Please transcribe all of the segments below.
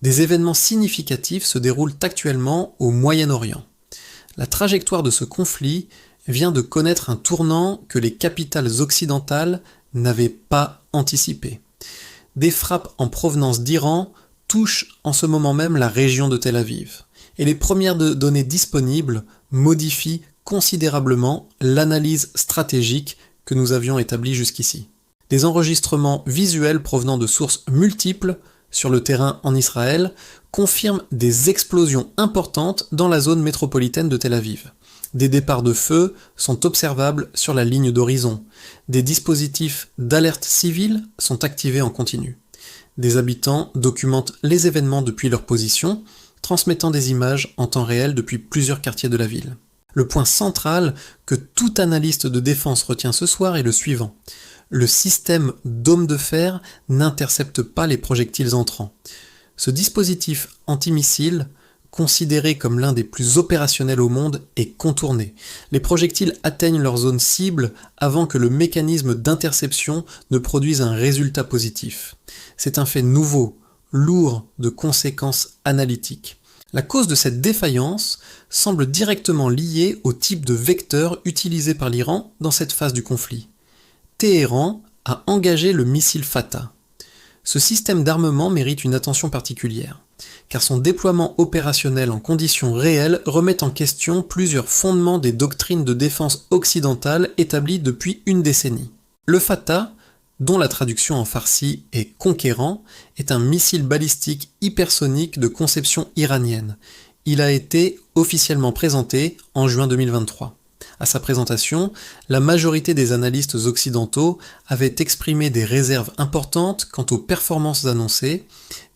Des événements significatifs se déroulent actuellement au Moyen-Orient. La trajectoire de ce conflit vient de connaître un tournant que les capitales occidentales n'avaient pas anticipé. Des frappes en provenance d'Iran touchent en ce moment même la région de Tel Aviv. Et les premières données disponibles modifient considérablement l'analyse stratégique que nous avions établie jusqu'ici. Des enregistrements visuels provenant de sources multiples sur le terrain en Israël confirment des explosions importantes dans la zone métropolitaine de Tel Aviv. Des départs de feu sont observables sur la ligne d'horizon. Des dispositifs d'alerte civile sont activés en continu. Des habitants documentent les événements depuis leur position, transmettant des images en temps réel depuis plusieurs quartiers de la ville. Le point central que tout analyste de défense retient ce soir est le suivant. Le système dôme de fer n'intercepte pas les projectiles entrants. Ce dispositif antimissile, considéré comme l'un des plus opérationnels au monde, est contourné. Les projectiles atteignent leur zone cible avant que le mécanisme d'interception ne produise un résultat positif. C'est un fait nouveau, lourd de conséquences analytiques. La cause de cette défaillance semble directement liée au type de vecteur utilisé par l'Iran dans cette phase du conflit. Téhéran a engagé le missile Fatah. Ce système d'armement mérite une attention particulière, car son déploiement opérationnel en conditions réelles remet en question plusieurs fondements des doctrines de défense occidentales établies depuis une décennie. Le Fatah, dont la traduction en farsi est conquérant, est un missile balistique hypersonique de conception iranienne. Il a été officiellement présenté en juin 2023. À sa présentation, la majorité des analystes occidentaux avaient exprimé des réserves importantes quant aux performances annoncées,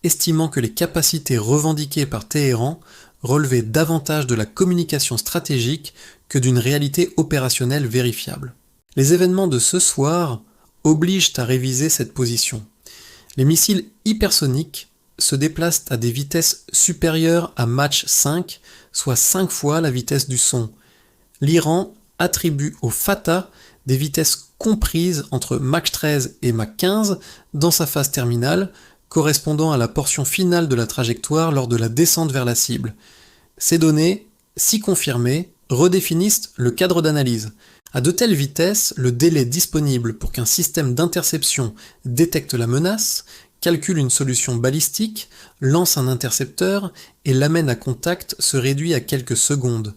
estimant que les capacités revendiquées par Téhéran relevaient davantage de la communication stratégique que d'une réalité opérationnelle vérifiable. Les événements de ce soir obligent à réviser cette position. Les missiles hypersoniques se déplacent à des vitesses supérieures à Mach 5, soit 5 fois la vitesse du son. L'Iran attribue au Fatah des vitesses comprises entre Mach 13 et Mach 15 dans sa phase terminale, correspondant à la portion finale de la trajectoire lors de la descente vers la cible. Ces données, si confirmées, redéfinissent le cadre d'analyse. À de telles vitesses, le délai disponible pour qu'un système d'interception détecte la menace, calcule une solution balistique, lance un intercepteur et l'amène à contact se réduit à quelques secondes.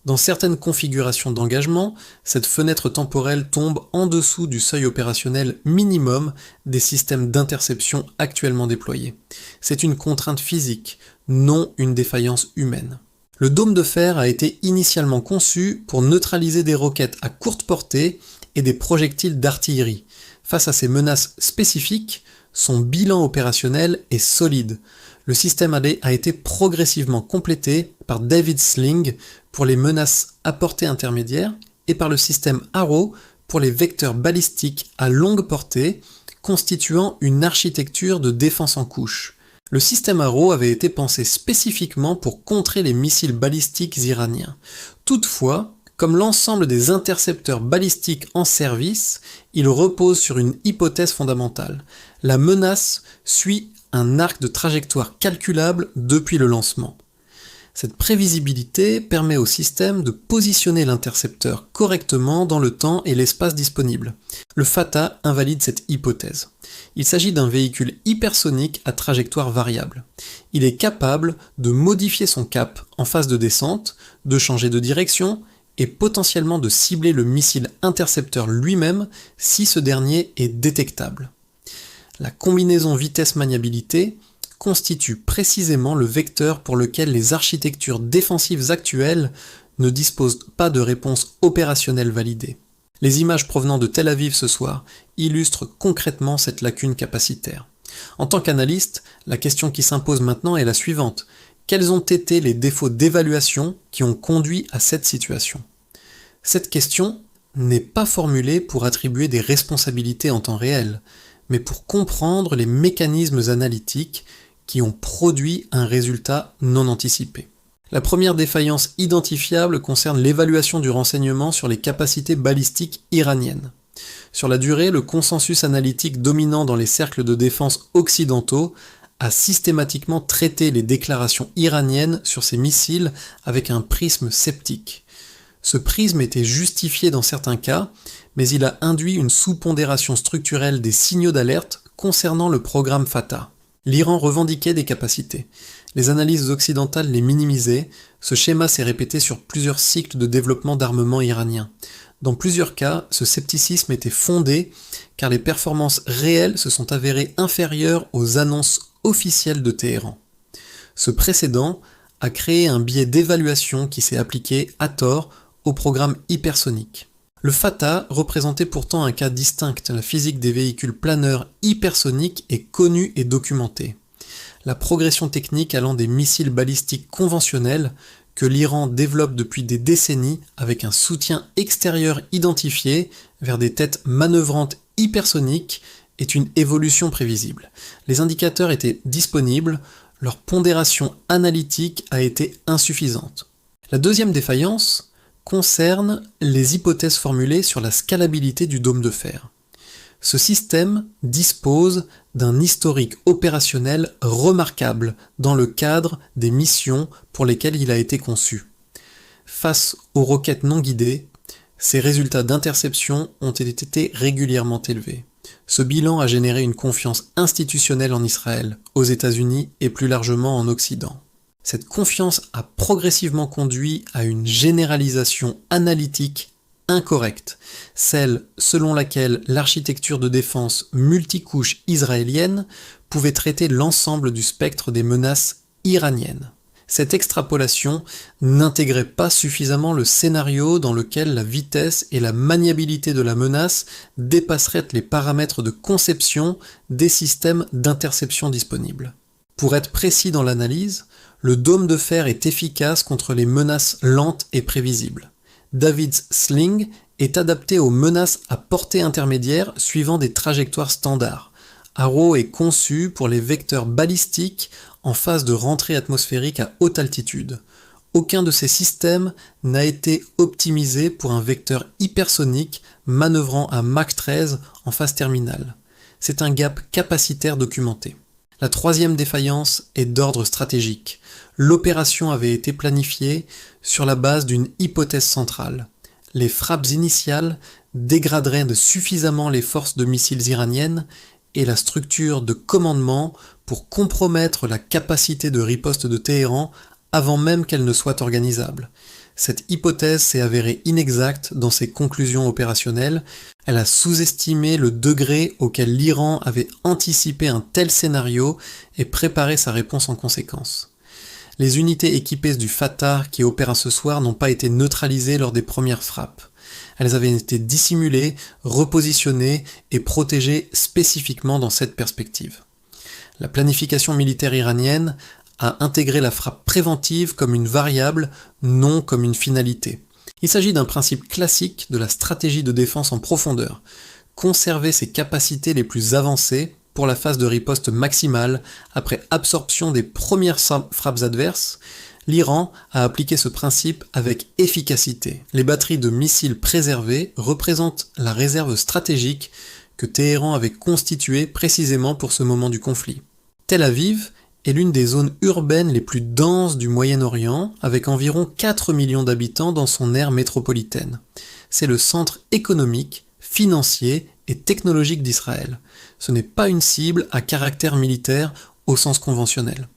Dans certaines configurations d'engagement, cette fenêtre temporelle tombe en dessous du seuil opérationnel minimum des systèmes d'interception actuellement déployés. C'est une contrainte physique, non une défaillance humaine. Le dôme de fer a été initialement conçu pour neutraliser des roquettes à courte portée et des projectiles d'artillerie. Face à ces menaces spécifiques, son bilan opérationnel est solide. Le système a été progressivement complété par David Sling pour les menaces à portée intermédiaire et par le système Arrow pour les vecteurs balistiques à longue portée, constituant une architecture de défense en couche. Le système Arrow avait été pensé spécifiquement pour contrer les missiles balistiques iraniens. Toutefois, comme l'ensemble des intercepteurs balistiques en service, il repose sur une hypothèse fondamentale. La menace suit un arc de trajectoire calculable depuis le lancement. Cette prévisibilité permet au système de positionner l'intercepteur correctement dans le temps et l'espace disponible. Le Fatah invalide cette hypothèse. Il s'agit d'un véhicule hypersonique à trajectoire variable. Il est capable de modifier son cap en phase de descente, de changer de direction et potentiellement de cibler le missile intercepteur lui-même si ce dernier est détectable. La combinaison vitesse-maniabilité constitue précisément le vecteur pour lequel les architectures défensives actuelles ne disposent pas de réponse opérationnelle validée. Les images provenant de Tel Aviv ce soir illustrent concrètement cette lacune capacitaire. En tant qu'analyste, la question qui s'impose maintenant est la suivante. Quels ont été les défauts d'évaluation qui ont conduit à cette situation ? Cette question n'est pas formulée pour attribuer des responsabilités en temps réel, mais pour comprendre les mécanismes analytiques qui ont produit un résultat non anticipé. La première défaillance identifiable concerne l'évaluation du renseignement sur les capacités balistiques iraniennes. Sur la durée, le consensus analytique dominant dans les cercles de défense occidentaux a systématiquement traité les déclarations iraniennes sur ces missiles avec un prisme sceptique. Ce prisme était justifié dans certains cas, mais il a induit une sous-pondération structurelle des signaux d'alerte concernant le programme Fatah. L'Iran revendiquait des capacités. Les analyses occidentales les minimisaient. Ce schéma s'est répété sur plusieurs cycles de développement d'armement iranien. Dans plusieurs cas, ce scepticisme était fondé car les performances réelles se sont avérées inférieures aux annonces officielles de Téhéran. Ce précédent a créé un biais d'évaluation qui s'est appliqué à tort au programme hypersonique. Le Fatah représentait pourtant un cas distinct. La physique des véhicules planeurs hypersoniques est connue et documentée. La progression technique allant des missiles balistiques conventionnels que l'Iran développe depuis des décennies avec un soutien extérieur identifié vers des têtes manœuvrantes hypersoniques est une évolution prévisible. Les indicateurs étaient disponibles, leur pondération analytique a été insuffisante. La deuxième défaillance concerne les hypothèses formulées sur la scalabilité du dôme de fer. Ce système dispose d'un historique opérationnel remarquable dans le cadre des missions pour lesquelles il a été conçu. Face aux roquettes non guidées, ses résultats d'interception ont été régulièrement élevés. Ce bilan a généré une confiance institutionnelle en Israël, aux États-Unis et plus largement en Occident. Cette confiance a progressivement conduit à une généralisation analytique incorrecte, celle selon laquelle l'architecture de défense multicouche israélienne pouvait traiter l'ensemble du spectre des menaces iraniennes. Cette extrapolation n'intégrait pas suffisamment le scénario dans lequel la vitesse et la maniabilité de la menace dépasseraient les paramètres de conception des systèmes d'interception disponibles. Pour être précis dans l'analyse, le dôme de fer est efficace contre les menaces lentes et prévisibles. David's Sling est adapté aux menaces à portée intermédiaire suivant des trajectoires standards. Arrow est conçu pour les vecteurs balistiques en phase de rentrée atmosphérique à haute altitude. Aucun de ces systèmes n'a été optimisé pour un vecteur hypersonique manœuvrant à Mach 13 en phase terminale. C'est un gap capacitaire documenté. La troisième défaillance est d'ordre stratégique. L'opération avait été planifiée sur la base d'une hypothèse centrale. Les frappes initiales dégraderaient suffisamment les forces de missiles iraniennes et la structure de commandement pour compromettre la capacité de riposte de Téhéran avant même qu'elle ne soit organisable. Cette hypothèse s'est avérée inexacte dans ses conclusions opérationnelles. Elle a sous-estimé le degré auquel l'Iran avait anticipé un tel scénario et préparé sa réponse en conséquence. Les unités équipées du Fatah qui opèrent ce soir n'ont pas été neutralisées lors des premières frappes. Elles avaient été dissimulées, repositionnées et protégées spécifiquement dans cette perspective. La planification militaire iranienne a intégré la frappe préventive comme une variable, non comme une finalité. Il s'agit d'un principe classique de la stratégie de défense en profondeur. Conserver ses capacités les plus avancées pour la phase de riposte maximale après absorption des premières frappes adverses. L'Iran a appliqué ce principe avec efficacité. Les batteries de missiles préservées représentent la réserve stratégique que Téhéran avait constituée précisément pour ce moment du conflit. Tel Aviv est l'une des zones urbaines les plus denses du Moyen-Orient, avec environ 4 millions d'habitants dans son aire métropolitaine. C'est le centre économique, financier et technologique d'Israël. Ce n'est pas une cible à caractère militaire au sens conventionnel.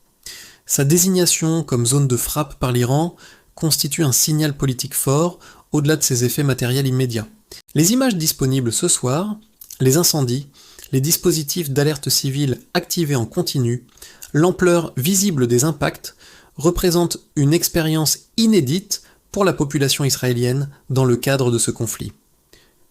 Sa désignation comme zone de frappe par l'Iran constitue un signal politique fort, au-delà de ses effets matériels immédiats. Les images disponibles ce soir, les incendies, les dispositifs d'alerte civile activés en continu, l'ampleur visible des impacts représentent une expérience inédite pour la population israélienne dans le cadre de ce conflit.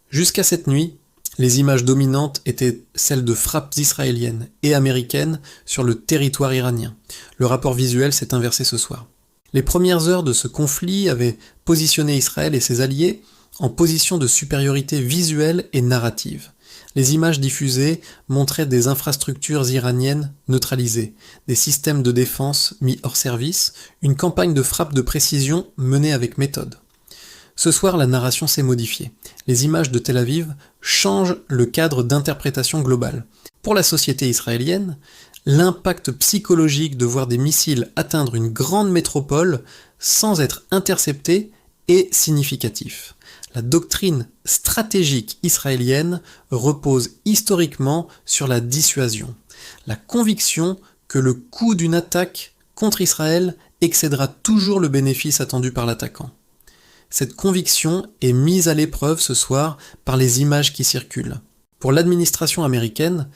Jusqu'à cette nuit, les images dominantes étaient celles de frappes israéliennes et américaines sur le territoire iranien. Le rapport visuel s'est inversé ce soir. Les premières heures de ce conflit avaient positionné Israël et ses alliés en position de supériorité visuelle et narrative. Les images diffusées montraient des infrastructures iraniennes neutralisées, des systèmes de défense mis hors service, une campagne de frappe de précision menée avec méthode. Ce soir, la narration s'est modifiée. Les images de Tel Aviv changent le cadre d'interprétation globale. Pour la société israélienne, L'impact psychologique de voir des missiles atteindre une grande métropole sans être interceptés est significatif. La doctrine stratégique israélienne repose historiquement sur la dissuasion, la conviction que le coût d'une attaque contre Israël excédera toujours le bénéfice attendu par l'attaquant. Cette conviction est mise à l'épreuve ce soir par les images qui circulent. Pour l'administration américaine,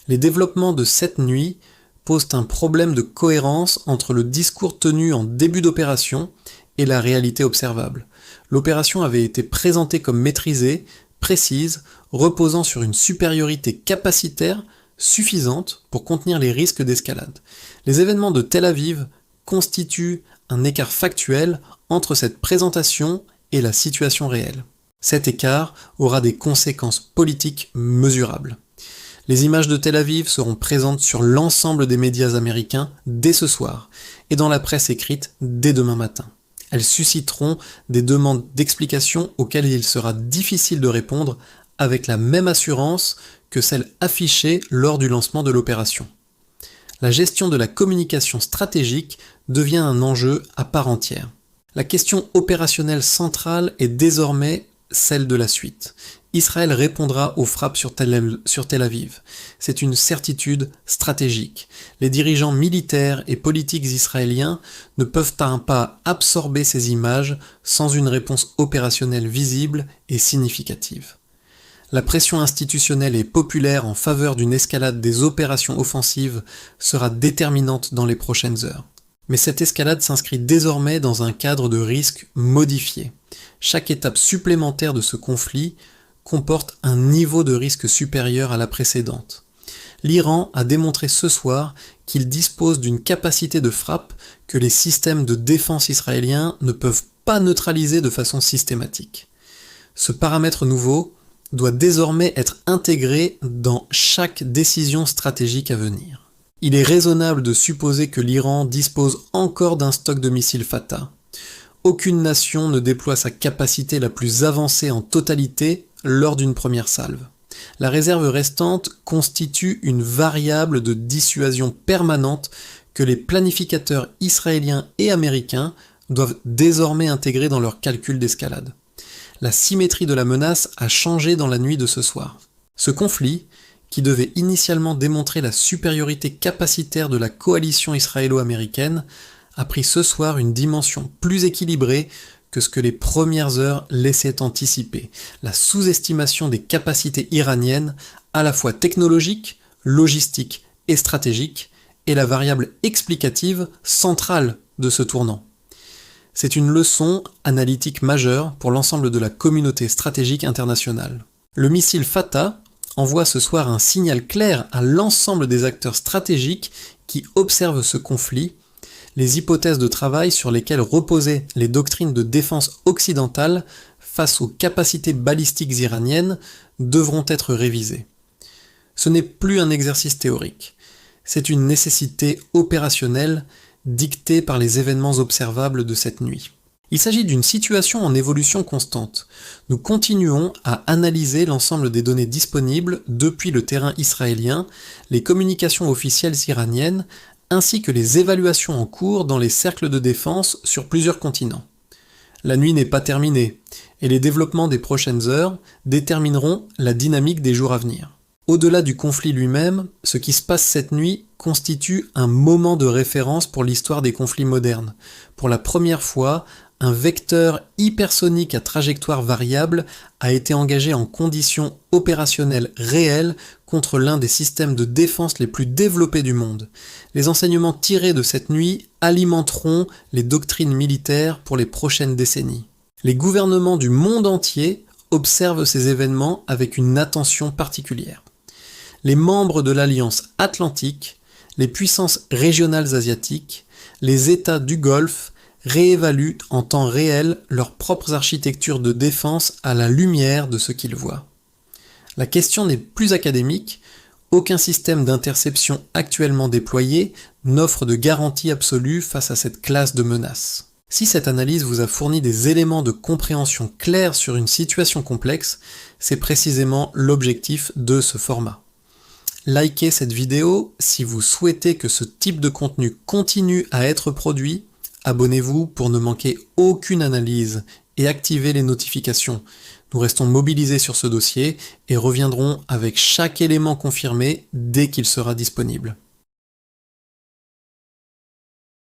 les développements de cette nuit posent un problème de cohérence entre le discours tenu en début d'opération et la réalité observable. L'opération avait été présentée comme maîtrisée, précise, reposant sur une supériorité capacitaire suffisante pour contenir les risques d'escalade. Les événements de Tel Aviv constituent un écart factuel entre cette présentation et la situation réelle. Cet écart aura des conséquences politiques mesurables. Les images de Tel Aviv seront présentes sur l'ensemble des médias américains dès ce soir et dans la presse écrite dès demain matin. Elles susciteront des demandes d'explications auxquelles il sera difficile de répondre avec la même assurance que celle affichée lors du lancement de l'opération. La gestion de la communication stratégique devient un enjeu à part entière. La question opérationnelle centrale est désormais celle de la suite. Israël répondra aux frappes sur Tel Aviv. C'est une certitude stratégique. Les dirigeants militaires et politiques israéliens ne peuvent pas absorber ces images sans une réponse opérationnelle visible et significative. La pression institutionnelle et populaire en faveur d'une escalade des opérations offensives sera déterminante dans les prochaines heures. Mais cette escalade s'inscrit désormais dans un cadre de risque modifié. Chaque étape supplémentaire de ce conflit comporte un niveau de risque supérieur à la précédente. L'Iran a démontré ce soir qu'il dispose d'une capacité de frappe que les systèmes de défense israéliens ne peuvent pas neutraliser de façon systématique. Ce paramètre nouveau doit désormais être intégré dans chaque décision stratégique à venir. Il est raisonnable de supposer que l'Iran dispose encore d'un stock de missiles Fatah. Aucune nation ne déploie sa capacité la plus avancée en totalité lors d'une première salve. La réserve restante constitue une variable de dissuasion permanente que les planificateurs israéliens et américains doivent désormais intégrer dans leurs calculs d'escalade. La symétrie de la menace a changé dans la nuit de ce soir. Ce conflit, qui devait initialement démontrer la supériorité capacitaire de la coalition israélo-américaine, a pris ce soir une dimension plus équilibrée que ce que les premières heures laissaient anticiper, la sous-estimation des capacités iraniennes, à la fois technologiques, logistiques et stratégiques, est la variable explicative centrale de ce tournant. C'est une leçon analytique majeure pour l'ensemble de la communauté stratégique internationale. Le missile Fatah envoie ce soir un signal clair à l'ensemble des acteurs stratégiques qui observent ce conflit. Les hypothèses de travail sur lesquelles reposaient les doctrines de défense occidentales face aux capacités balistiques iraniennes devront être révisées. Ce n'est plus un exercice théorique, c'est une nécessité opérationnelle dictée par les événements observables de cette nuit. Il s'agit d'une situation en évolution constante. Nous continuons à analyser l'ensemble des données disponibles depuis le terrain israélien, les communications officielles iraniennes, ainsi que les évaluations en cours dans les cercles de défense sur plusieurs continents. La nuit n'est pas terminée, et les développements des prochaines heures détermineront la dynamique des jours à venir. Au-delà du conflit lui-même, ce qui se passe cette nuit constitue un moment de référence pour l'histoire des conflits modernes. Pour la première fois, un vecteur hypersonique à trajectoire variable a été engagé en conditions opérationnelles réelles contre l'un des systèmes de défense les plus développés du monde. Les enseignements tirés de cette nuit alimenteront les doctrines militaires pour les prochaines décennies. Les gouvernements du monde entier observent ces événements avec une attention particulière. Les membres de l'Alliance Atlantique, les puissances régionales asiatiques, les États du Golfe réévaluent en temps réel leurs propres architectures de défense à la lumière de ce qu'ils voient. La question n'est plus académique, aucun système d'interception actuellement déployé n'offre de garantie absolue face à cette classe de menaces. Si cette analyse vous a fourni des éléments de compréhension clairs sur une situation complexe, c'est précisément l'objectif de ce format. Likez cette vidéo si vous souhaitez que ce type de contenu continue à être produit. Abonnez-vous pour ne manquer aucune analyse et activez les notifications. Nous restons mobilisés sur ce dossier et reviendrons avec chaque élément confirmé dès qu'il sera disponible.